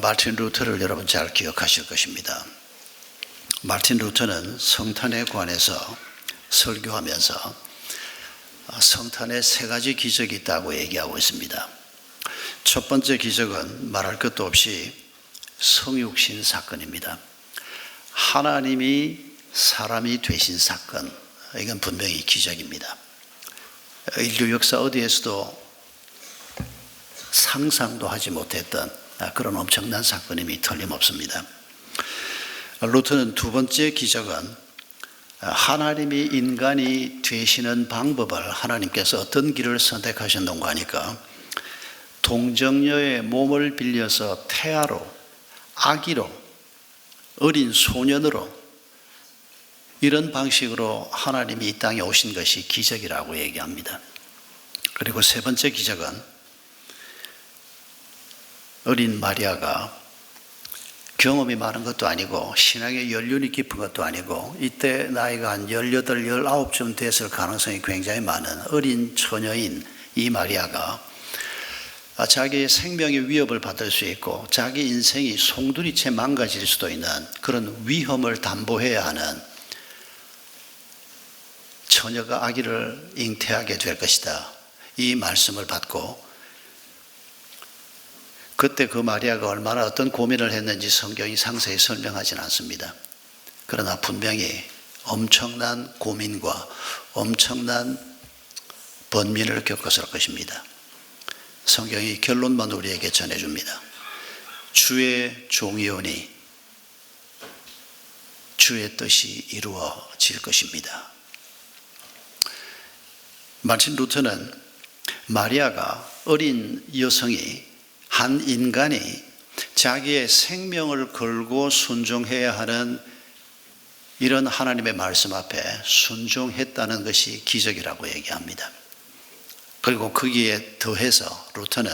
마틴 루터를 여러분 잘 기억하실 것입니다. 마틴 루터는 성탄에 관해서 설교하면서 성탄에 세 가지 기적이 있다고 얘기하고 있습니다. 첫 번째 기적은 말할 것도 없이 성육신 사건입니다. 하나님이 사람이 되신 사건, 이건 분명히 기적입니다. 인류 역사 어디에서도 상상도 하지 못했던 그런 엄청난 사건임이 틀림없습니다. 루터는 두 번째 기적은 하나님이 인간이 되시는 방법을 하나님께서 어떤 길을 선택하셨는가 하니까 동정녀의 몸을 빌려서 태아로, 아기로, 어린 소년으로 이런 방식으로 하나님이 이 땅에 오신 것이 기적이라고 얘기합니다. 그리고 세 번째 기적은 어린 마리아가 경험이 많은 것도 아니고 신앙의 연륜이 깊은 것도 아니고 이때 나이가 한 18, 19쯤 됐을 가능성이 굉장히 많은 어린 처녀인 이 마리아가 자기의 생명의 위협을 받을 수 있고 자기 인생이 송두리째 망가질 수도 있는 그런 위험을 담보해야 하는 처녀가 아기를 잉태하게 될 것이다. 이 말씀을 받고 그때 그 마리아가 얼마나 어떤 고민을 했는지 성경이 상세히 설명하지는 않습니다. 그러나 분명히 엄청난 고민과 엄청난 번민을 겪었을 것입니다. 성경이 결론만 우리에게 전해줍니다. 주의 종이오니 주의 뜻이 이루어질 것입니다. 마틴 루터는 마리아가 어린 여성이 한 인간이 자기의 생명을 걸고 순종해야 하는 이런 하나님의 말씀 앞에 순종했다는 것이 기적이라고 얘기합니다. 그리고 거기에 더해서 루터는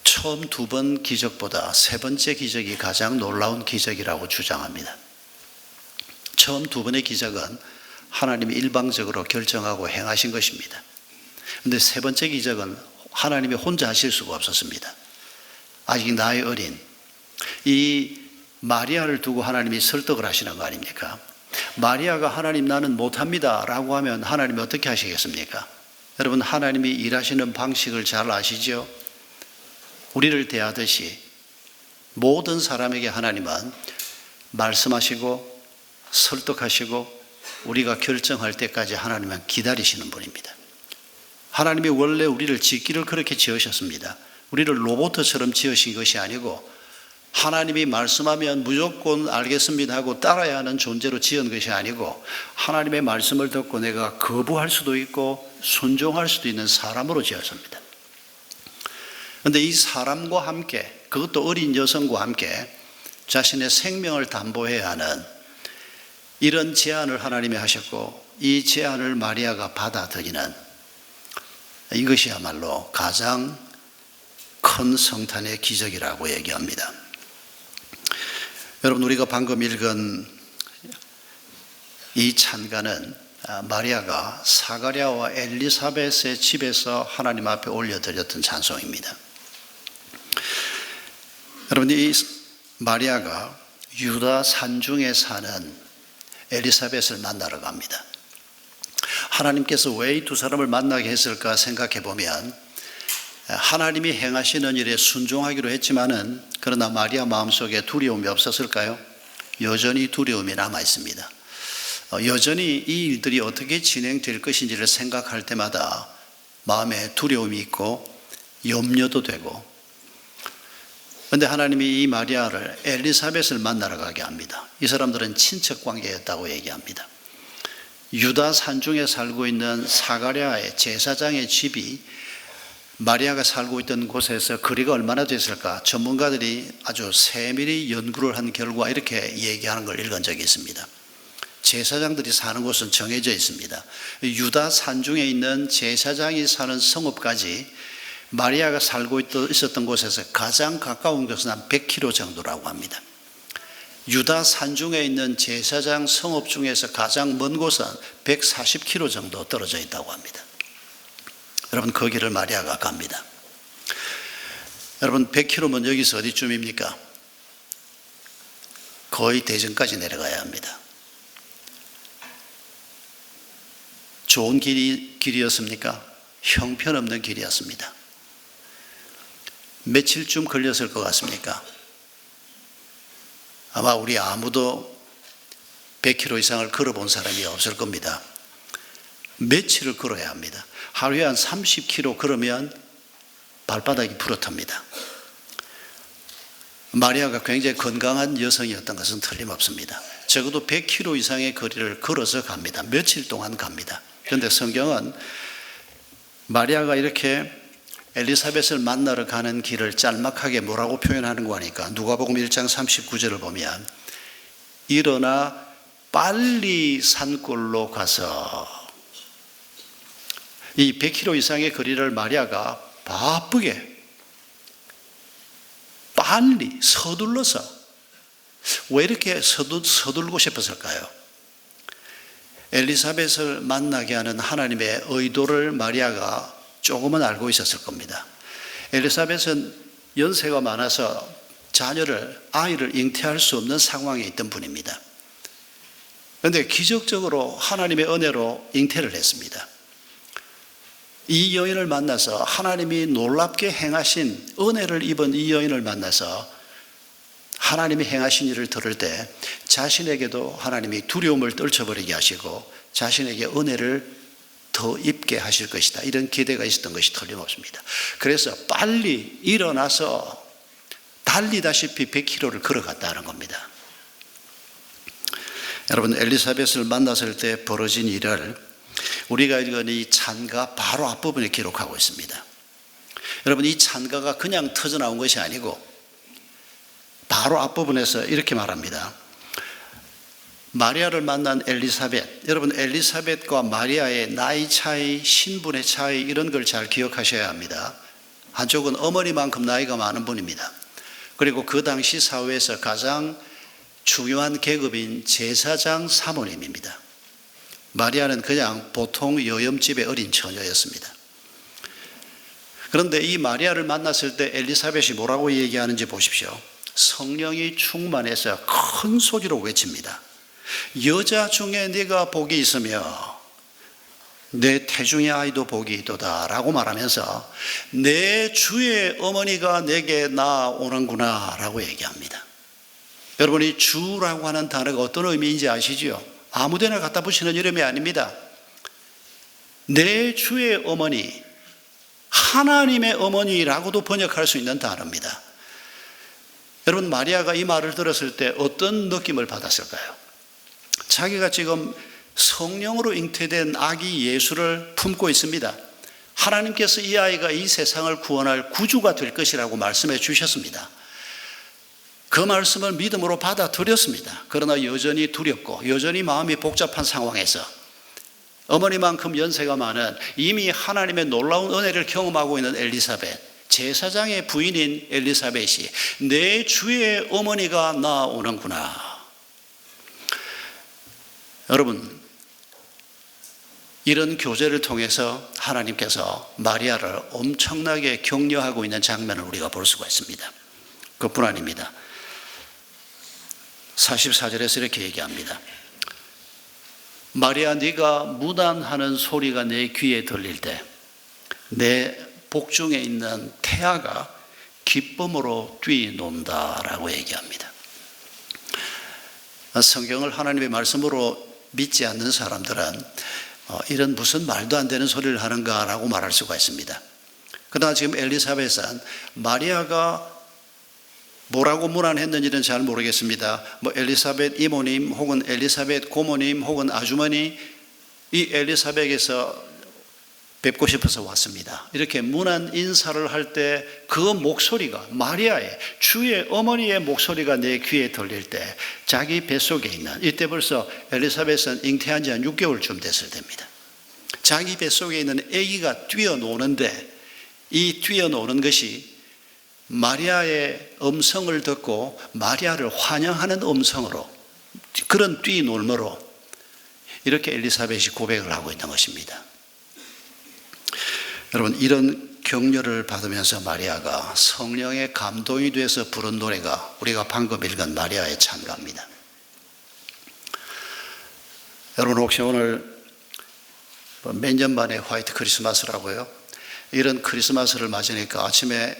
처음 두 번 기적보다 세 번째 기적이 가장 놀라운 기적이라고 주장합니다. 처음 두 번의 기적은 하나님이 일방적으로 결정하고 행하신 것입니다. 그런데 세 번째 기적은 하나님이 혼자 하실 수가 없었습니다. 아직 나이 어린 이 마리아를 두고 하나님이 설득을 하시는 거 아닙니까? 마리아가 하나님 나는 못합니다 라고 하면 하나님이 어떻게 하시겠습니까? 여러분 하나님이 일하시는 방식을 잘 아시죠? 우리를 대하듯이 모든 사람에게 하나님은 말씀하시고 설득하시고 우리가 결정할 때까지 하나님은 기다리시는 분입니다. 하나님이 원래 우리를 짓기를 그렇게 지으셨습니다. 우리를 로봇처럼 지으신 것이 아니고 하나님이 말씀하면 무조건 알겠습니다 하고 따라야 하는 존재로 지은 것이 아니고 하나님의 말씀을 듣고 내가 거부할 수도 있고 순종할 수도 있는 사람으로 지었습니다. 그런데 이 사람과 함께 그것도 어린 여성과 함께 자신의 생명을 담보해야 하는 이런 제안을 하나님이 하셨고 이 제안을 마리아가 받아들이는 이것이야말로 가장 큰 성탄의 기적이라고 얘기합니다. 여러분 우리가 방금 읽은 이 찬가는 마리아가 사가랴와 엘리사벳의 집에서 하나님 앞에 올려드렸던 찬송입니다. 여러분 이 마리아가 유다 산중에 사는 엘리사벳을 만나러 갑니다. 하나님께서 왜 이 두 사람을 만나게 했을까 생각해 보면 하나님이 행하시는 일에 순종하기로 했지만은 그러나 마리아 마음속에 두려움이 없었을까요? 여전히 두려움이 남아 있습니다. 여전히 이 일들이 어떻게 진행될 것인지를 생각할 때마다 마음에 두려움이 있고 염려도 되고 그런데 하나님이 이 마리아를 엘리사벳을 만나러 가게 합니다. 이 사람들은 친척 관계였다고 얘기합니다. 유다 산중에 살고 있는 사가랴의 제사장의 집이 마리아가 살고 있던 곳에서 거리가 얼마나 됐을까? 전문가들이 아주 세밀히 연구를 한 결과 이렇게 얘기하는 걸 읽은 적이 있습니다. 제사장들이 사는 곳은 정해져 있습니다. 유다 산중에 있는 제사장이 사는 성읍까지 마리아가 살고 있었던 곳에서 가장 가까운 것은 한 100km 정도라고 합니다. 유다 산중에 있는 제사장 성읍 중에서 가장 먼 곳은 140km 정도 떨어져 있다고 합니다. 여러분 거기를 마리아가 갑니다. 여러분 100km면 여기서 어디쯤입니까? 거의 대전까지 내려가야 합니다. 좋은 길이었습니까? 형편없는 길이었습니다. 며칠쯤 걸렸을 것 같습니까? 아마 우리 아무도 100km 이상을 걸어본 사람이 없을 겁니다. 며칠을 걸어야 합니다. 하루에 한 30km 걸으면 발바닥이 부러집니다. 마리아가 굉장히 건강한 여성이었던 것은 틀림없습니다. 적어도 100km 이상의 거리를 걸어서 갑니다. 며칠 동안 갑니다. 그런데 성경은 마리아가 이렇게 엘리사벳을 만나러 가는 길을 짤막하게 뭐라고 표현하는 거 하니까 누가복음 1장 39절을 보면 일어나 빨리 산골로 가서, 이 100km 이상의 거리를 마리아가 바쁘게 빨리 서둘러서, 왜 이렇게 서둘고 싶었을까요? 엘리사벳을 만나게 하는 하나님의 의도를 마리아가 조금은 알고 있었을 겁니다. 엘리사벳은 연세가 많아서 아이를 잉태할 수 없는 상황에 있던 분입니다. 그런데 기적적으로 하나님의 은혜로 잉태를 했습니다. 이 여인을 만나서 하나님이 놀랍게 행하신, 은혜를 입은 이 여인을 만나서 하나님이 행하신 일을 들을 때 자신에게도 하나님이 두려움을 떨쳐버리게 하시고 자신에게 은혜를 더 입게 하실 것이다, 이런 기대가 있었던 것이 틀림없습니다. 그래서 빨리 일어나서 달리다시피 100km를 걸어갔다는 겁니다. 여러분, 엘리사벳을 만났을 때 벌어진 일을 우리가 읽은 이 찬가 바로 앞부분에 기록하고 있습니다. 여러분, 이 찬가가 그냥 터져나온 것이 아니고 바로 앞부분에서 이렇게 말합니다. 마리아를 만난 엘리사벳, 여러분 엘리사벳과 마리아의 나이 차이, 신분의 차이, 이런 걸 잘 기억하셔야 합니다. 한쪽은 어머니만큼 나이가 많은 분입니다. 그리고 그 당시 사회에서 가장 중요한 계급인 제사장 사모님입니다. 마리아는 그냥 보통 여염집의 어린 처녀였습니다. 그런데 이 마리아를 만났을 때 엘리사벳이 뭐라고 얘기하는지 보십시오. 성령이 충만해서 큰 소리로 외칩니다. 여자 중에 네가 복이 있으며 내 태중의 아이도 복이 있도다 라고 말하면서 내 주의 어머니가 내게 나오는구나 라고 얘기합니다. 여러분, 이 주라고 하는 단어가 어떤 의미인지 아시죠? 아무데나 갖다 붙이는 이름이 아닙니다. 내 주의 어머니, 하나님의 어머니라고도 번역할 수 있는 단어입니다. 여러분, 마리아가 이 말을 들었을 때 어떤 느낌을 받았을까요? 자기가 지금 성령으로 잉태된 아기 예수를 품고 있습니다. 하나님께서 이 아이가 이 세상을 구원할 구주가 될 것이라고 말씀해 주셨습니다. 그 말씀을 믿음으로 받아들였습니다. 그러나 여전히 두렵고 여전히 마음이 복잡한 상황에서 어머니만큼 연세가 많은, 이미 하나님의 놀라운 은혜를 경험하고 있는 엘리사벳, 제사장의 부인인 엘리사벳이 내 주의 어머니가 나오는구나. 여러분, 이런 교제를 통해서 하나님께서 마리아를 엄청나게 격려하고 있는 장면을 우리가 볼 수가 있습니다. 그뿐 아닙니다. 44절에서 이렇게 얘기합니다. 마리아, 네가 무단하는 소리가 내 귀에 들릴 때 내 복중에 있는 태아가 기쁨으로 뛰논다라고 얘기합니다. 성경을 하나님의 말씀으로 믿지 않는 사람들은 이런 무슨 말도 안 되는 소리를 하는가라고 말할 수가 있습니다. 그러나 지금 엘리사벳은 마리아가 뭐라고 문안했는지는 잘 모르겠습니다. 엘리사벳 이모님 혹은 엘리사벳 고모님 혹은 아주머니, 이 엘리사벳에서 뵙고 싶어서 왔습니다, 이렇게 문안 인사를 할 때 그 목소리가, 마리아의, 주의 어머니의 목소리가 내 귀에 들릴 때 자기 뱃속에 있는, 이때 벌써 엘리사벳은 잉태한 지 한 6개월쯤 됐을 때입니다. 자기 뱃속에 있는 아기가 뛰어노는데 이 뛰어노는 것이 마리아의 음성을 듣고 마리아를 환영하는 음성으로, 그런 뛰놀므로 이렇게 엘리사벳이 고백을 하고 있는 것입니다. 여러분, 이런 격려를 받으면서 마리아가 성령의 감동이 돼서 부른 노래가 우리가 방금 읽은 마리아의 찬가입니다. 여러분, 혹시 오늘 몇 년 만에 화이트 크리스마스라고요? 이런 크리스마스를 맞으니까 아침에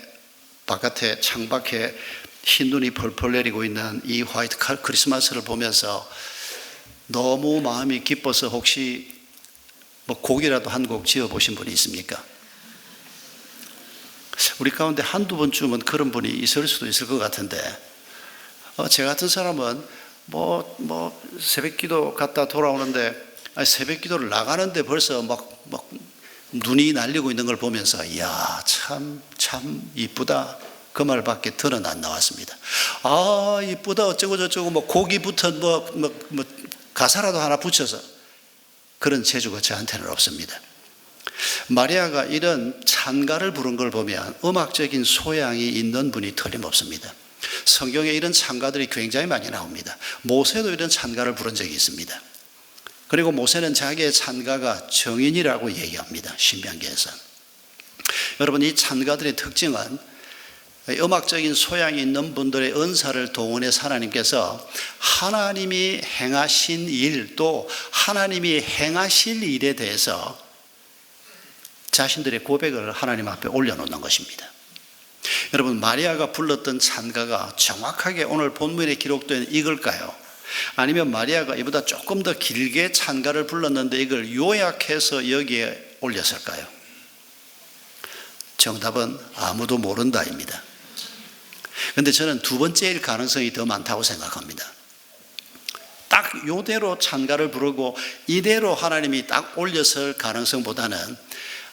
바깥에 창밖에 흰 눈이 펄펄 내리고 있는 이 화이트 크리스마스를 보면서 너무 마음이 기뻐서 혹시 곡이라도 한 곡 지어보신 분이 있습니까? 우리 가운데 한두 번쯤은 그런 분이 있을 수도 있을 것 같은데, 제 같은 사람은 새벽 기도 갔다 돌아오는데, 새벽 기도를 나가는데 벌써 막 눈이 날리고 있는 걸 보면서, 이야, 참 이쁘다. 그 말밖에 더는 안 나왔습니다. 아, 이쁘다, 어쩌고저쩌고, 곡이 붙은 가사라도 하나 붙여서, 그런 재주가 저한테는 없습니다. 마리아가 이런 찬가를 부른 걸 보면 음악적인 소양이 있는 분이 틀림없습니다. 성경에 이런 찬가들이 굉장히 많이 나옵니다. 모세도 이런 찬가를 부른 적이 있습니다. 그리고 모세는 자기의 찬가가 정인이라고 얘기합니다. 신명기에서. 여러분, 이 찬가들의 특징은 음악적인 소양이 있는 분들의 은사를 동원해서 하나님께서 하나님이 행하신 일, 또 하나님이 행하실 일에 대해서 자신들의 고백을 하나님 앞에 올려놓는 것입니다. 여러분, 마리아가 불렀던 찬가가 정확하게 오늘 본문에 기록된 이걸까요? 아니면 마리아가 이보다 조금 더 길게 찬가를 불렀는데 이걸 요약해서 여기에 올렸을까요? 정답은 아무도 모른다입니다. 그런데 저는 두 번째일 가능성이 더 많다고 생각합니다. 딱 이대로 찬가를 부르고 이대로 하나님이 딱 올렸을 가능성보다는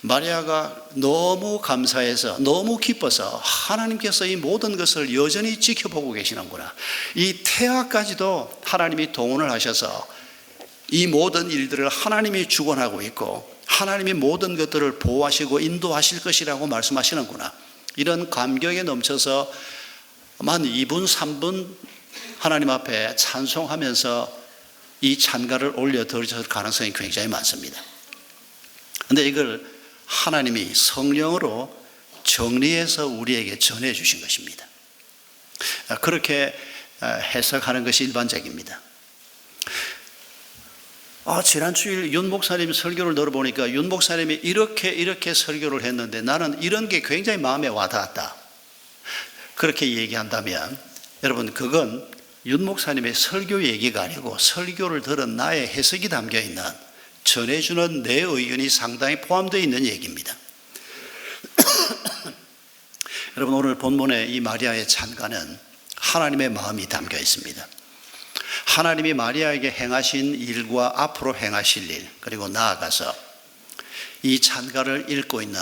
마리아가 너무 감사해서, 너무 기뻐서 하나님께서 이 모든 것을 여전히 지켜보고 계시는구나, 이 태아까지도 하나님이 동원을 하셔서 이 모든 일들을 하나님이 주관하고 있고 하나님이 모든 것들을 보호하시고 인도하실 것이라고 말씀하시는구나, 이런 감격에 넘쳐서 만 2분 3분 하나님 앞에 찬송하면서 이 찬가를 올려 드렸을 가능성이 굉장히 많습니다. 그런데 이걸 하나님이 성령으로 정리해서 우리에게 전해주신 것입니다. 그렇게 해석하는 것이 일반적입니다. 지난 주일 윤 목사님 설교를 들어보니까 윤 목사님이 이렇게 설교를 했는데 나는 이런 게 굉장히 마음에 와닿았다, 그렇게 얘기한다면 여러분, 그건 윤 목사님의 설교 얘기가 아니고 설교를 들은 나의 해석이 담겨있는, 전해주는 내 의견이 상당히 포함되어 있는 얘기입니다. 여러분, 오늘 본문의 이 마리아의 찬가는 하나님의 마음이 담겨 있습니다. 하나님이 마리아에게 행하신 일과 앞으로 행하실 일, 그리고 나아가서 이 찬가를 읽고 있는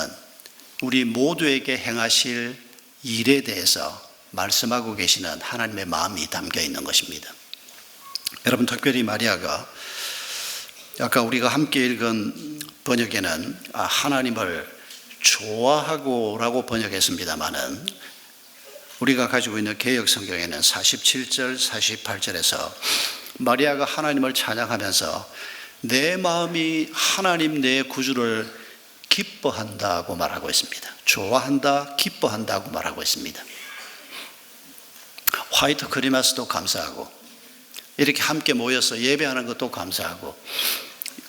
우리 모두에게 행하실 일에 대해서 말씀하고 계시는 하나님의 마음이 담겨 있는 것입니다. 여러분, 특별히 마리아가 아까 우리가 함께 읽은 번역에는 하나님을 좋아하고 라고 번역했습니다마는 우리가 가지고 있는 개역 성경에는 47절 48절에서 마리아가 하나님을 찬양하면서 내 마음이 하나님 내 구주를 기뻐한다고 말하고 있습니다. 좋아한다, 기뻐한다고 말하고 있습니다. 화이트 크리스마스도 감사하고 이렇게 함께 모여서 예배하는 것도 감사하고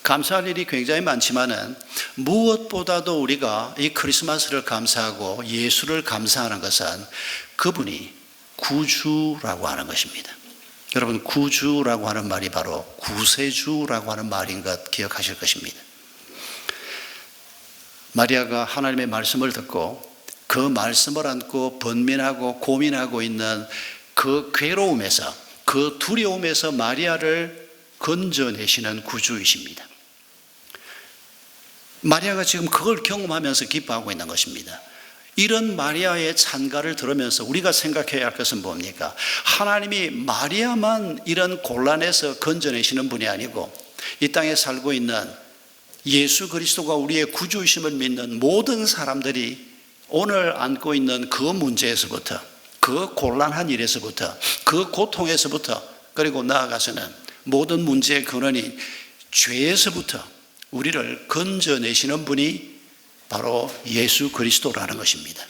감사할 일이 굉장히 많지만은 무엇보다도 우리가 이 크리스마스를 감사하고 예수를 감사하는 것은 그분이 구주라고 하는 것입니다. 여러분, 구주라고 하는 말이 바로 구세주라고 하는 말인 것 기억하실 것입니다. 마리아가 하나님의 말씀을 듣고 그 말씀을 안고 번민하고 고민하고 있는 그 괴로움에서, 그 두려움에서 마리아를 건져내시는 구주이십니다. 마리아가 지금 그걸 경험하면서 기뻐하고 있는 것입니다. 이런 마리아의 찬가를 들으면서 우리가 생각해야 할 것은 뭡니까? 하나님이 마리아만 이런 곤란에서 건져내시는 분이 아니고 이 땅에 살고 있는 예수 그리스도가 우리의 구주이심을 믿는 모든 사람들이 오늘 안고 있는 그 문제에서부터, 그 곤란한 일에서부터, 그 고통에서부터, 그리고 나아가서는 모든 문제의 근원이 죄에서부터 우리를 건져내시는 분이 바로 예수 그리스도라는 것입니다.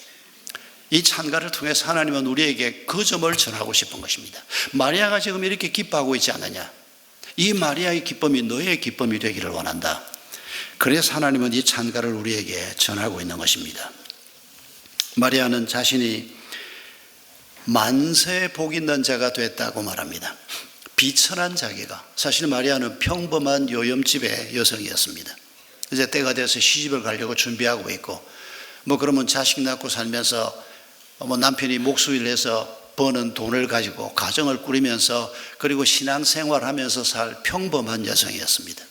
이 찬가를 통해서 하나님은 우리에게 그 점을 전하고 싶은 것입니다. 마리아가 지금 이렇게 기뻐하고 있지 않느냐? 이 마리아의 기쁨이 너의 기쁨이 되기를 원한다. 그래서 하나님은 이 찬가를 우리에게 전하고 있는 것입니다. 마리아는 자신이 만세 복 있는 자가 됐다고 말합니다. 비천한 자기가, 사실 마리아는 평범한 요염집의 여성이었습니다. 이제 때가 돼서 시집을 가려고 준비하고 있고, 그러면 자식 낳고 살면서 남편이 목수일 해서 버는 돈을 가지고 가정을 꾸리면서 그리고 신앙생활 하면서 살 평범한 여성이었습니다.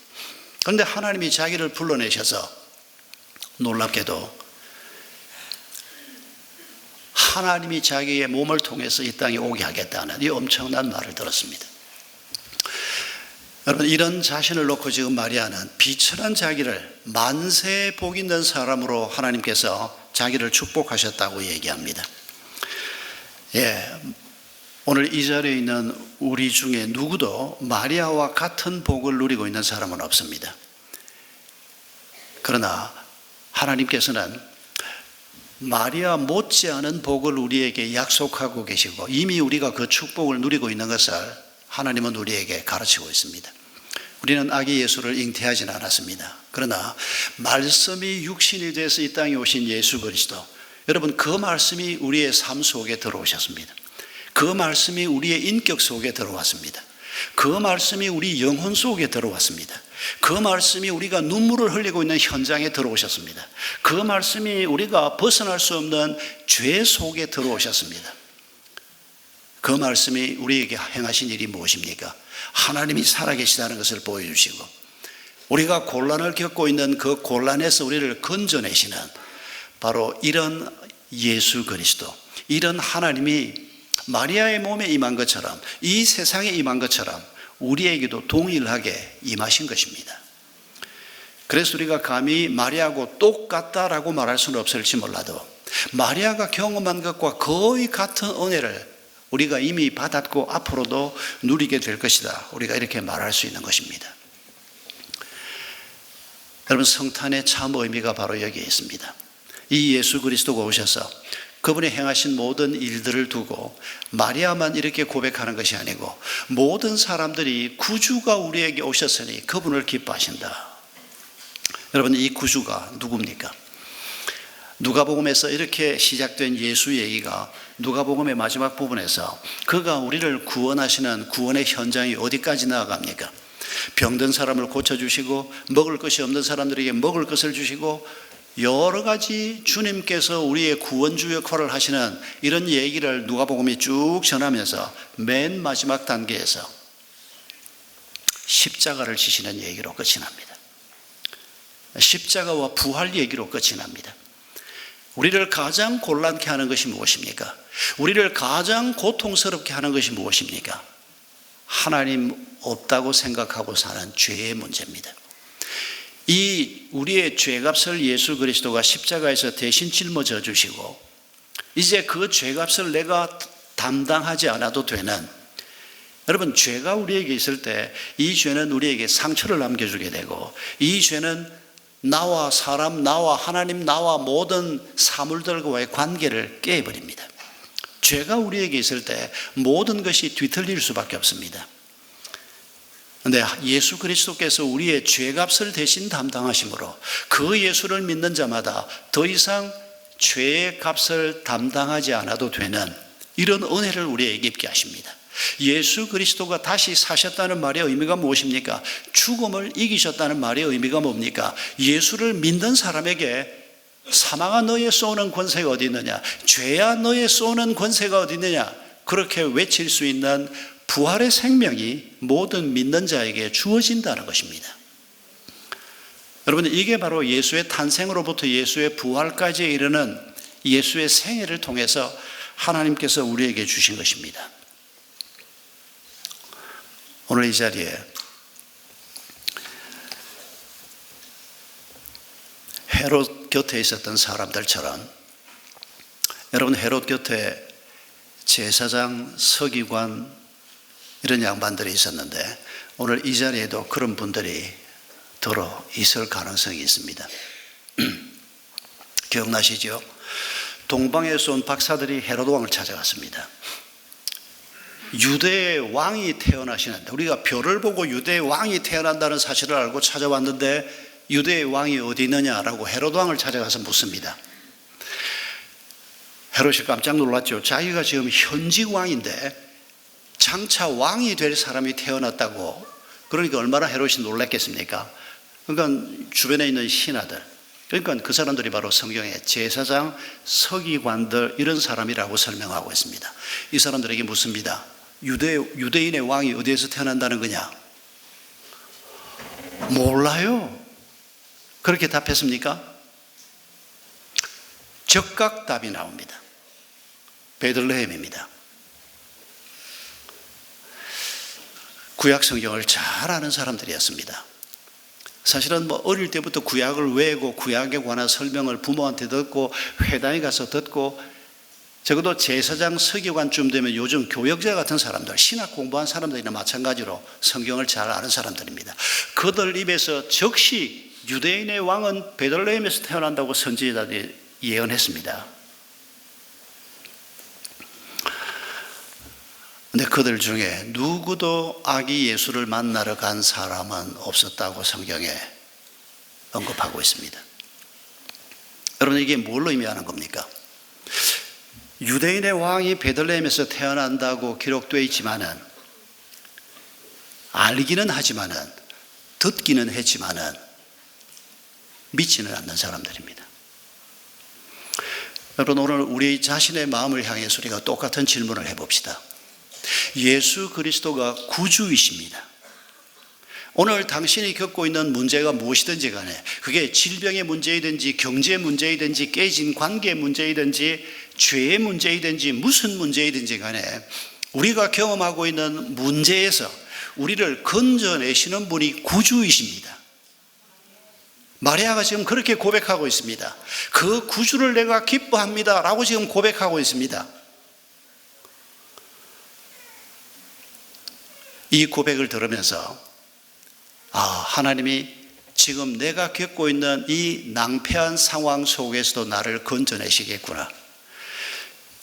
그런데 하나님이 자기를 불러내셔서 놀랍게도 하나님이 자기의 몸을 통해서 이 땅에 오게 하겠다는 이 엄청난 말을 들었습니다. 여러분, 이런 자신을 놓고 지금 마리아는 비천한 자기를 만세 복 있는 사람으로 하나님께서 자기를 축복하셨다고 얘기합니다. 오늘 이 자리에 있는 우리 중에 누구도 마리아와 같은 복을 누리고 있는 사람은 없습니다. 그러나 하나님께서는 마리아 못지않은 복을 우리에게 약속하고 계시고 이미 우리가 그 축복을 누리고 있는 것을 하나님은 우리에게 가르치고 있습니다. 우리는 아기 예수를 잉태하지는 않았습니다. 그러나 말씀이 육신이 돼서 이 땅에 오신 예수 그리스도, 여러분, 그 말씀이 우리의 삶 속에 들어오셨습니다. 그 말씀이 우리의 인격 속에 들어왔습니다. 그 말씀이 우리 영혼 속에 들어왔습니다. 그 말씀이 우리가 눈물을 흘리고 있는 현장에 들어오셨습니다. 그 말씀이 우리가 벗어날 수 없는 죄 속에 들어오셨습니다. 그 말씀이 우리에게 행하신 일이 무엇입니까? 하나님이 살아계시다는 것을 보여주시고 우리가 곤란을 겪고 있는 그 곤란에서 우리를 건져내시는 바로 이런 예수 그리스도, 이런 하나님이 마리아의 몸에 임한 것처럼, 이 세상에 임한 것처럼 우리에게도 동일하게 임하신 것입니다. 그래서 우리가 감히 마리아하고 똑같다라고 말할 수는 없을지 몰라도 마리아가 경험한 것과 거의 같은 은혜를 우리가 이미 받았고 앞으로도 누리게 될 것이다, 우리가 이렇게 말할 수 있는 것입니다. 여러분, 성탄의 참 의미가 바로 여기에 있습니다. 이 예수 그리스도가 오셔서 그분이 행하신 모든 일들을 두고 마리아만 이렇게 고백하는 것이 아니고 모든 사람들이 구주가 우리에게 오셨으니 그분을 기뻐하신다. 여러분, 이 구주가 누굽니까? 누가복음에서 이렇게 시작된 예수 얘기가 누가복음의 마지막 부분에서 그가 우리를 구원하시는 구원의 현장이 어디까지 나아갑니까? 병든 사람을 고쳐주시고 먹을 것이 없는 사람들에게 먹을 것을 주시고 여러 가지 주님께서 우리의 구원주 역할을 하시는 이런 얘기를 누가복음이 쭉 전하면서 맨 마지막 단계에서 십자가를 지시는 얘기로 끝이 납니다. 십자가와 부활 얘기로 끝이 납니다. 우리를 가장 곤란케 하는 것이 무엇입니까? 우리를 가장 고통스럽게 하는 것이 무엇입니까? 하나님 없다고 생각하고 사는 죄의 문제입니다. 이 우리의 죄값을 예수 그리스도가 십자가에서 대신 짊어져 주시고 이제 그 죄값을 내가 담당하지 않아도 되는, 여러분, 죄가 우리에게 있을 때 이 죄는 우리에게 상처를 남겨주게 되고 이 죄는 나와 사람, 나와 하나님, 나와 모든 사물들과의 관계를 깨버립니다. 죄가 우리에게 있을 때 모든 것이 뒤틀릴 수밖에 없습니다. 그런데 예수 그리스도께서 우리의 죄값을 대신 담당하심으로 그 예수를 믿는 자마다 더 이상 죄의 값을 담당하지 않아도 되는 이런 은혜를 우리에게 입게 하십니다. 예수 그리스도가 다시 사셨다는 말의 의미가 무엇입니까? 죽음을 이기셨다는 말의 의미가 뭡니까? 예수를 믿는 사람에게 사망아 너의 쏘는 권세가 어디 있느냐, 죄야 너의 쏘는 권세가 어디 있느냐, 그렇게 외칠 수 있는 부활의 생명이 모든 믿는 자에게 주어진다는 것입니다. 여러분, 이게 바로 예수의 탄생으로부터 예수의 부활까지 이르는 예수의 생애를 통해서 하나님께서 우리에게 주신 것입니다. 오늘 이 자리에 헤롯 곁에 있었던 사람들처럼, 여러분, 헤롯 곁에 제사장, 서기관 이런 양반들이 있었는데 오늘 이 자리에도 그런 분들이 들어 있을 가능성이 있습니다. 기억나시죠? 동방에서 온 박사들이 헤로드 왕을 찾아갔습니다. 유대의 왕이 태어나시는데, 우리가 별을 보고 유대의 왕이 태어난다는 사실을 알고 찾아왔는데 유대의 왕이 어디 있느냐라고 헤로드 왕을 찾아가서 묻습니다. 헤롯이 깜짝 놀랐죠. 자기가 지금 현직 왕인데 장차 왕이 될 사람이 태어났다고. 그러니까 얼마나 헤롯이 놀랐겠습니까? 그러니까 주변에 있는 신하들, 그러니까 그 사람들이 바로 성경에 제사장, 서기관들 이런 사람이라고 설명하고 있습니다. 이 사람들에게 묻습니다. 유대인의 왕이 어디에서 태어난다는 거냐? 몰라요. 그렇게 답했습니까? 즉각 답이 나옵니다. 베들레헴입니다. 구약 성경을 잘 아는 사람들이었습니다. 사실은 어릴 때부터 구약을 외우고 구약에 관한 설명을 부모한테 듣고 회당에 가서 듣고, 적어도 제사장 서기관쯤 되면 요즘 교역자 같은 사람들, 신학 공부한 사람들이나 마찬가지로 성경을 잘 아는 사람들입니다. 그들 입에서 즉시 유대인의 왕은 베들레헴에서 태어난다고 선지자들이 예언했습니다. 근데 그들 중에 누구도 아기 예수를 만나러 간 사람은 없었다고 성경에 언급하고 있습니다. 여러분, 이게 뭘 의미하는 겁니까? 유대인의 왕이 베들레헴에서 태어난다고 기록되어 있지만은, 알기는 하지만은, 듣기는 했지만은 믿지는 않는 사람들입니다. 여러분, 오늘 우리 자신의 마음을 향해서 우리가 똑같은 질문을 해봅시다. 예수 그리스도가 구주이십니다. 오늘 당신이 겪고 있는 문제가 무엇이든지 간에, 그게 질병의 문제이든지 경제 문제이든지 깨진 관계 문제이든지 죄의 문제이든지 무슨 문제이든지 간에 우리가 경험하고 있는 문제에서 우리를 건져내시는 분이 구주이십니다. 마리아가 지금 그렇게 고백하고 있습니다. 그 구주를 내가 기뻐합니다 라고 지금 고백하고 있습니다. 이 고백을 들으면서 하나님이 지금 내가 겪고 있는 이 낭패한 상황 속에서도 나를 건져내시겠구나,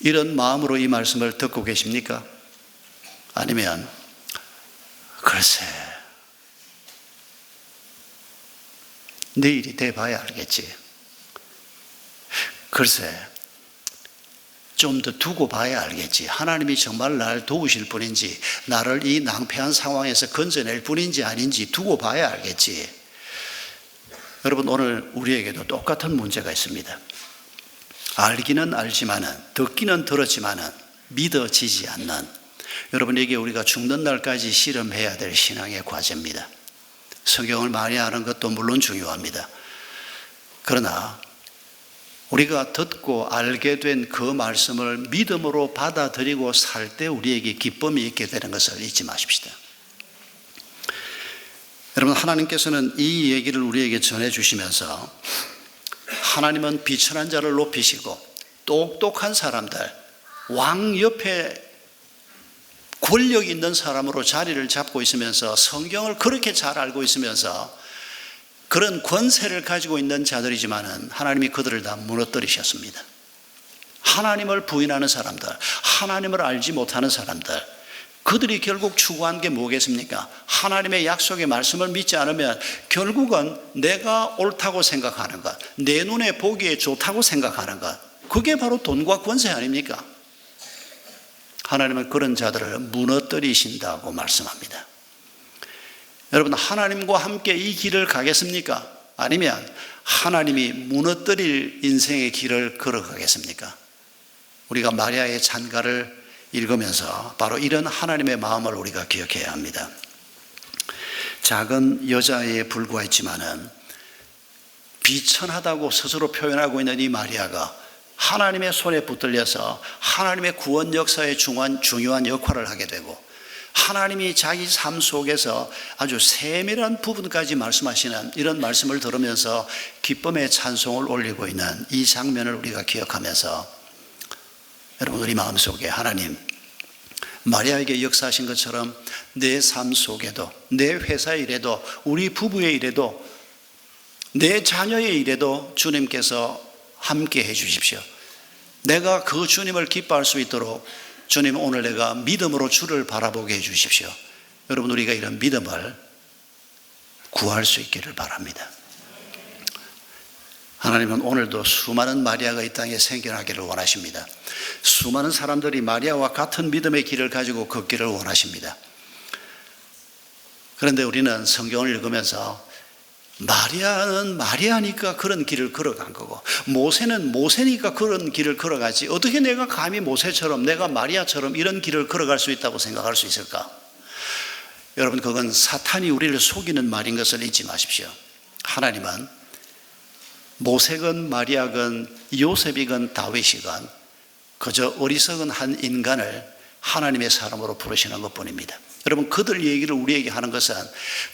이런 마음으로 이 말씀을 듣고 계십니까? 아니면 글쎄 내일이 돼봐야 알겠지, 글쎄 좀 더 두고 봐야 알겠지, 하나님이 정말 날 도우실 분인지 나를 이 낭패한 상황에서 건져낼 분인지 아닌지 두고 봐야 알겠지. 여러분, 오늘 우리에게도 똑같은 문제가 있습니다. 알기는 알지만은, 듣기는 들었지만은 믿어지지 않는, 여러분에게 우리가 죽는 날까지 실험해야 될 신앙의 과제입니다. 성경을 많이 아는 것도 물론 중요합니다. 그러나 우리가 듣고 알게 된 그 말씀을 믿음으로 받아들이고 살 때 우리에게 기쁨이 있게 되는 것을 잊지 마십시다. 여러분, 하나님께서는 이 얘기를 우리에게 전해주시면서 하나님은 비천한 자를 높이시고 똑똑한 사람들, 왕 옆에 권력 있는 사람으로 자리를 잡고 있으면서, 성경을 그렇게 잘 알고 있으면서 그런 권세를 가지고 있는 자들이지만은 하나님이 그들을 다 무너뜨리셨습니다. 하나님을 부인하는 사람들, 하나님을 알지 못하는 사람들, 그들이 결국 추구한 게 뭐겠습니까? 하나님의 약속의 말씀을 믿지 않으면 결국은 내가 옳다고 생각하는 것, 내 눈에 보기에 좋다고 생각하는 것, 그게 바로 돈과 권세 아닙니까? 하나님은 그런 자들을 무너뜨리신다고 말씀합니다. 여러분, 하나님과 함께 이 길을 가겠습니까? 아니면 하나님이 무너뜨릴 인생의 길을 걸어가겠습니까? 우리가 마리아의 찬가를 읽으면서 바로 이런 하나님의 마음을 우리가 기억해야 합니다. 작은 여자에 불과했지만은 비천하다고 스스로 표현하고 있는 이 마리아가 하나님의 손에 붙들려서 하나님의 구원 역사에 중요한 역할을 하게 되고, 하나님이 자기 삶 속에서 아주 세밀한 부분까지 말씀하시는 이런 말씀을 들으면서 기쁨의 찬송을 올리고 있는 이 장면을 우리가 기억하면서, 여러분, 우리 마음속에 하나님 마리아에게 역사하신 것처럼 내 삶 속에도, 내 회사 일에도, 우리 부부의 일에도, 내 자녀의 일에도 주님께서 함께 해 주십시오. 내가 그 주님을 기뻐할 수 있도록 주님, 오늘 내가 믿음으로 주를 바라보게 해 주십시오. 여러분, 우리가 이런 믿음을 구할 수 있기를 바랍니다. 하나님은 오늘도 수많은 마리아가 이 땅에 생겨나기를 원하십니다. 수많은 사람들이 마리아와 같은 믿음의 길을 가지고 걷기를 원하십니다. 그런데 우리는 성경을 읽으면서 마리아는 마리아니까 그런 길을 걸어간 거고, 모세는 모세니까 그런 길을 걸어가지, 어떻게 내가 감히 모세처럼, 내가 마리아처럼 이런 길을 걸어갈 수 있다고 생각할 수 있을까? 여러분, 그건 사탄이 우리를 속이는 말인 것을 잊지 마십시오. 하나님은 모세건 마리아건 요셉이건 다윗이건 그저 어리석은 한 인간을 하나님의 사람으로 부르시는 것뿐입니다. 여러분, 그들 얘기를 우리에게 하는 것은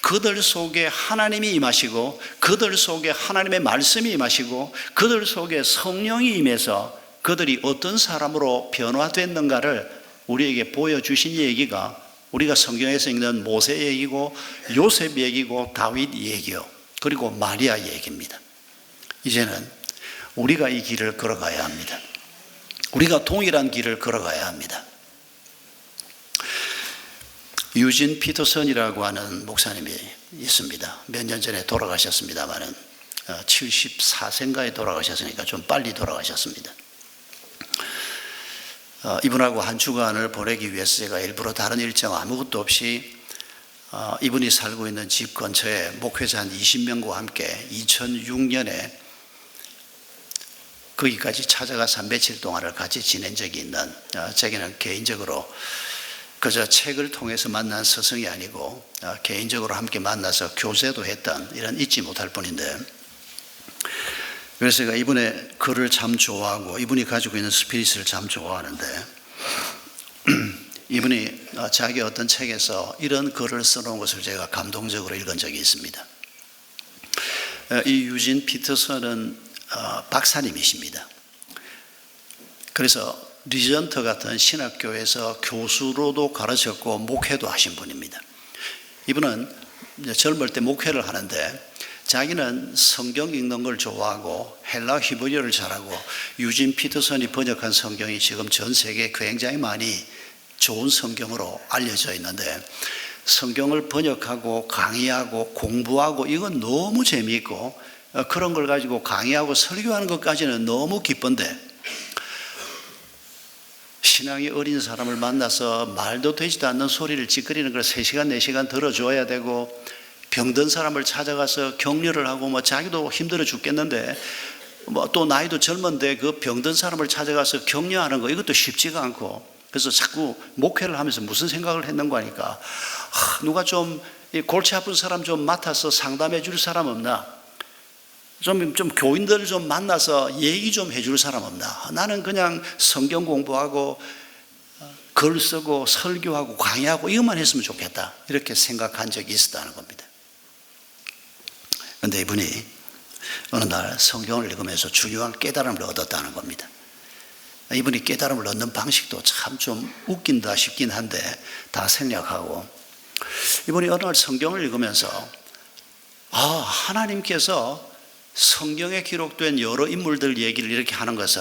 그들 속에 하나님이 임하시고, 그들 속에 하나님의 말씀이 임하시고, 그들 속에 성령이 임해서 그들이 어떤 사람으로 변화됐는가를 우리에게 보여주신 얘기가 우리가 성경에서 읽는 모세 얘기고, 요셉 얘기고, 다윗 얘기요, 그리고 마리아 얘기입니다. 이제는 우리가 이 길을 걸어가야 합니다. 우리가 동일한 길을 걸어가야 합니다. 유진 피터슨이라고 하는 목사님이 있습니다. 몇 년 전에 돌아가셨습니다만은 74세인가에 돌아가셨으니까 좀 빨리 돌아가셨습니다. 이분하고 한 주간을 보내기 위해서 제가 일부러 다른 일정 아무것도 없이 이분이 살고 있는 집 근처에 목회자 한 20명과 함께 2006년에 거기까지 찾아가서 며칠 동안을 같이 지낸 적이 있는, 제게는 개인적으로 그저 책을 통해서 만난 스승이 아니고 개인적으로 함께 만나서 교제도 했던 이런 잊지 못할 분인데, 그래서 제가 이분의 글을 참 좋아하고 이분이 가지고 있는 스피릿을 참 좋아하는데, 이분이 자기 어떤 책에서 이런 글을 써놓은 것을 제가 감동적으로 읽은 적이 있습니다. 이 유진 피터슨은 박사님이십니다. 그래서 리전트 같은 신학교에서 교수로도 가르쳤고 목회도 하신 분입니다. 이분은 젊을 때 목회를 하는데 자기는 성경 읽는 걸 좋아하고 헬라 히브리어를 잘하고, 유진 피터슨이 번역한 성경이 지금 전 세계에 굉장히 많이 좋은 성경으로 알려져 있는데, 성경을 번역하고 강의하고 공부하고 이건 너무 재미있고, 그런 걸 가지고 강의하고 설교하는 것까지는 너무 기쁜데, 신앙이 어린 사람을 만나서 말도 되지도 않는 소리를 찌끄리는 걸 3시간 4시간 들어줘야 되고, 병든 사람을 찾아가서 격려를 하고 자기도 힘들어 죽겠는데 또 나이도 젊은데 그 병든 사람을 찾아가서 격려하는 거, 이것도 쉽지가 않고, 그래서 자꾸 목회를 하면서 무슨 생각을 했는가 하니까, 누가 좀 골치 아픈 사람 좀 맡아서 상담해 줄 사람 없나? 좀 교인들 좀 만나서 얘기 좀 해줄 사람 없나? 나는 그냥 성경 공부하고 글 쓰고 설교하고 강의하고 이것만 했으면 좋겠다, 이렇게 생각한 적이 있었다는 겁니다. 그런데 이분이 어느 날 성경을 읽으면서 중요한 깨달음을 얻었다는 겁니다. 이분이 깨달음을 얻는 방식도 참 좀 웃긴다 싶긴 한데 다 생략하고, 이분이 어느 날 성경을 읽으면서 하나님께서 성경에 기록된 여러 인물들 얘기를 이렇게 하는 것은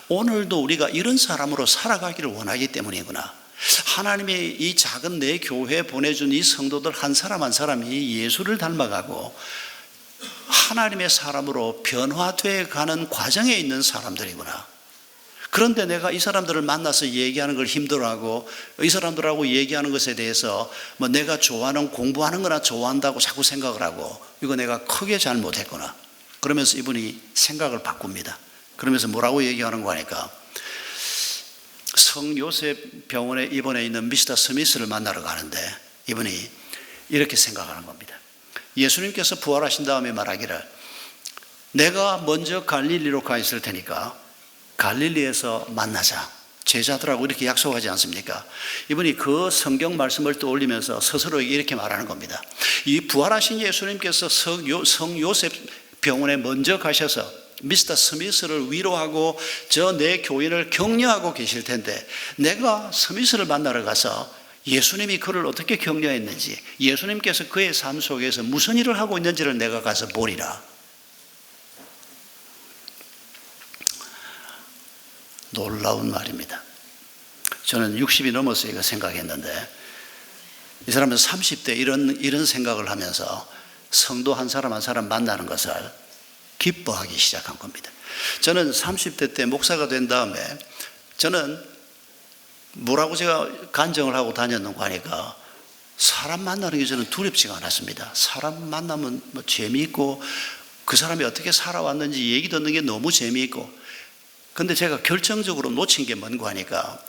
오늘도 우리가 이런 사람으로 살아가기를 원하기 때문이구나. 하나님이 이 작은 내 교회에 보내준 이 성도들 한 사람 한 사람이 예수를 닮아가고 하나님의 사람으로 변화되어 가는 과정에 있는 사람들이구나. 그런데 내가 이 사람들을 만나서 얘기하는 걸 힘들어하고, 이 사람들하고 얘기하는 것에 대해서 내가 좋아하는, 공부하는 거나 좋아한다고 자꾸 생각을 하고, 이거 내가 크게 잘못했구나. 그러면서 이분이 생각을 바꿉니다. 그러면서 뭐라고 얘기하는 거니까, 성요셉 병원에 입원해 있는 미스터 스미스를 만나러 가는데 이분이 이렇게 생각하는 겁니다. 예수님께서 부활하신 다음에 말하기를, 내가 먼저 갈릴리로 가 있을 테니까 갈릴리에서 만나자, 제자들하고 이렇게 약속하지 않습니까? 이분이 그 성경 말씀을 떠올리면서 스스로 이렇게 말하는 겁니다. 이 부활하신 예수님께서 성요셉 병원에 먼저 가셔서 미스터 스미스를 위로하고 저 내 교인을 격려하고 계실 텐데, 내가 스미스를 만나러 가서 예수님이 그를 어떻게 격려했는지, 예수님께서 그의 삶 속에서 무슨 일을 하고 있는지를 내가 가서 보리라. 놀라운 말입니다. 저는 60이 넘어서 이거 생각했는데 이 사람은 30대 이런 생각을 하면서 성도 한 사람 한 사람 만나는 것을 기뻐하기 시작한 겁니다. 저는 30대 때 목사가 된 다음에 저는 뭐라고 제가 간증을 하고 다녔는가 하니까 사람 만나는 게 저는 두렵지가 않았습니다. 사람 만나면 뭐 재미있고 그 사람이 어떻게 살아왔는지 얘기 듣는 게 너무 재미있고, 근데 제가 결정적으로 놓친 게 뭔가 하니까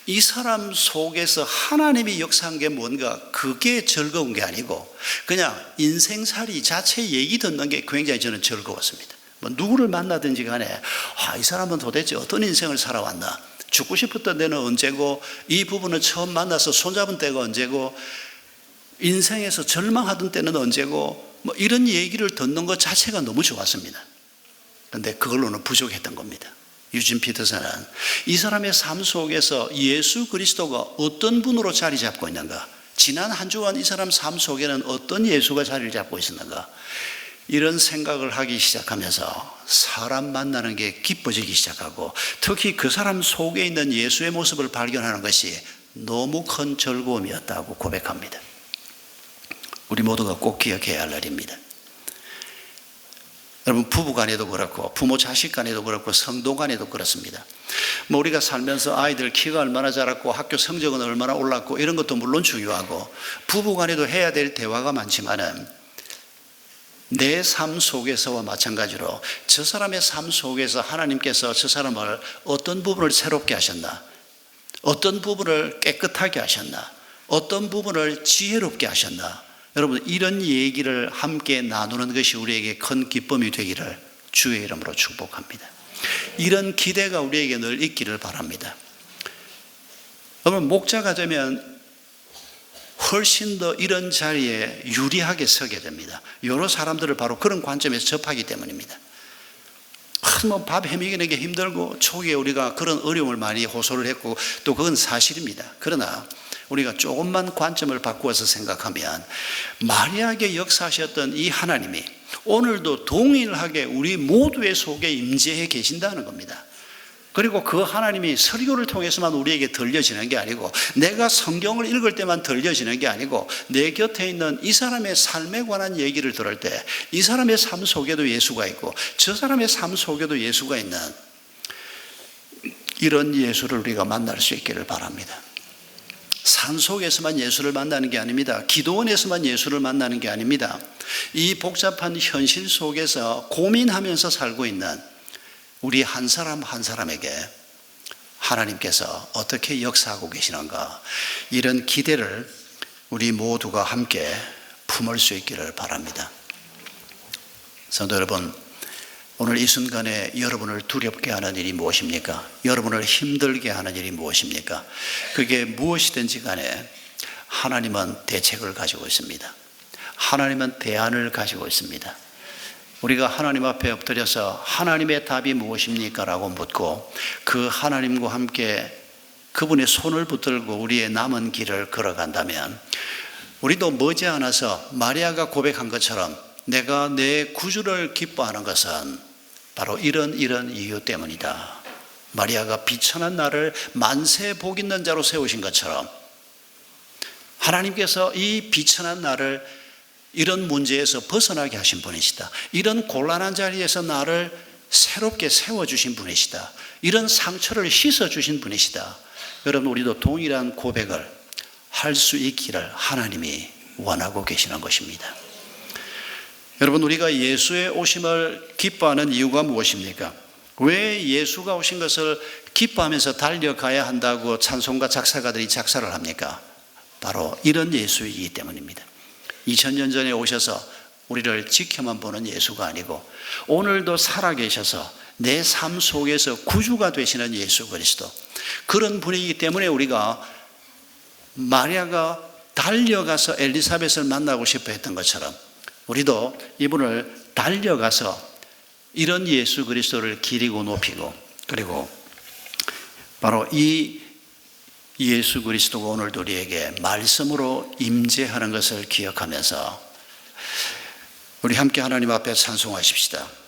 이 사람 속에서 하나님이 역사한 게 뭔가, 그게 즐거운 게 아니고 그냥 인생살이 자체 얘기 듣는 게 굉장히 저는 즐거웠습니다. 뭐 누구를 만나든지 간에 이 사람은 도대체 어떤 인생을 살아왔나, 죽고 싶었던 때는 언제고, 이 부분을 처음 만나서 손잡은 때가 언제고, 인생에서 절망하던 때는 언제고, 뭐 이런 얘기를 듣는 것 자체가 너무 좋았습니다. 그런데 그걸로는 부족했던 겁니다. 유진 피터슨은 이 사람의 삶 속에서 예수 그리스도가 어떤 분으로 자리 잡고 있는가, 지난 한 주간 이 사람 삶 속에는 어떤 예수가 자리를 잡고 있었는가, 이런 생각을 하기 시작하면서 사람 만나는 게 기뻐지기 시작하고, 특히 그 사람 속에 있는 예수의 모습을 발견하는 것이 너무 큰 즐거움이었다고 고백합니다. 우리 모두가 꼭 기억해야 할 날입니다. 여러분, 부부 간에도 그렇고 부모 자식 간에도 그렇고 성도 간에도 그렇습니다. 뭐 우리가 살면서 아이들 키가 얼마나 자랐고 학교 성적은 얼마나 올랐고 이런 것도 물론 중요하고 부부 간에도 해야 될 대화가 많지만은 내 삶 속에서와 마찬가지로 저 사람의 삶 속에서 하나님께서 저 사람을 어떤 부분을 새롭게 하셨나, 어떤 부분을 깨끗하게 하셨나, 어떤 부분을 지혜롭게 하셨나, 여러분 이런 얘기를 함께 나누는 것이 우리에게 큰 기쁨이 되기를 주의 이름으로 축복합니다. 이런 기대가 우리에게 늘 있기를 바랍니다. 여러분, 목자가 되면 훨씬 더 이런 자리에 유리하게 서게 됩니다. 여러 사람들을 바로 그런 관점에서 접하기 때문입니다. 뭐 밥 해먹이는 게 힘들고 초기에 우리가 그런 어려움을 많이 호소를 했고 또 그건 사실입니다. 그러나 우리가 조금만 관점을 바꾸어서 생각하면 마리아에게 역사하셨던 이 하나님이 오늘도 동일하게 우리 모두의 속에 임재해 계신다는 겁니다. 그리고 그 하나님이 설교를 통해서만 우리에게 들려지는 게 아니고, 내가 성경을 읽을 때만 들려지는 게 아니고, 내 곁에 있는 이 사람의 삶에 관한 얘기를 들을 때 이 사람의 삶 속에도 예수가 있고 저 사람의 삶 속에도 예수가 있는 이런 예수를 우리가 만날 수 있기를 바랍니다. 산속에서만 예수를 만나는 게 아닙니다. 기도원에서만 예수를 만나는 게 아닙니다. 이 복잡한 현실 속에서 고민하면서 살고 있는 우리 한 사람 한 사람에게 하나님께서 어떻게 역사하고 계시는가, 이런 기대를 우리 모두가 함께 품을 수 있기를 바랍니다. 성도 여러분, 오늘 이 순간에 여러분을 두렵게 하는 일이 무엇입니까? 여러분을 힘들게 하는 일이 무엇입니까? 그게 무엇이든지 간에 하나님은 대책을 가지고 있습니다. 하나님은 대안을 가지고 있습니다. 우리가 하나님 앞에 엎드려서 하나님의 답이 무엇입니까? 라고 묻고 그 하나님과 함께 그분의 손을 붙들고 우리의 남은 길을 걸어간다면 우리도 머지않아서 마리아가 고백한 것처럼 내가 내 구주를 기뻐하는 것은 바로 이런 이유 때문이다. 마리아가 비천한 나를 만세 복 있는 자로 세우신 것처럼 하나님께서 이 비천한 나를 이런 문제에서 벗어나게 하신 분이시다. 이런 곤란한 자리에서 나를 새롭게 세워주신 분이시다. 이런 상처를 씻어주신 분이시다. 여러분, 우리도 동일한 고백을 할 수 있기를 하나님이 원하고 계시는 것입니다. 여러분, 우리가 예수의 오심을 기뻐하는 이유가 무엇입니까? 왜 예수가 오신 것을 기뻐하면서 달려가야 한다고 찬송가 작사가들이 작사를 합니까? 바로 이런 예수이기 때문입니다. 2000년 전에 오셔서 우리를 지켜만 보는 예수가 아니고 오늘도 살아계셔서 내 삶 속에서 구주가 되시는 예수 그리스도, 그런 분이기 때문에 우리가 마리아가 달려가서 엘리사벳을 만나고 싶어 했던 것처럼 우리도 이분을 달려가서 이런 예수 그리스도를 기리고 높이고, 그리고 바로 이 예수 그리스도가 오늘도 우리에게 말씀으로 임재하는 것을 기억하면서 우리 함께 하나님 앞에 찬송하십시다.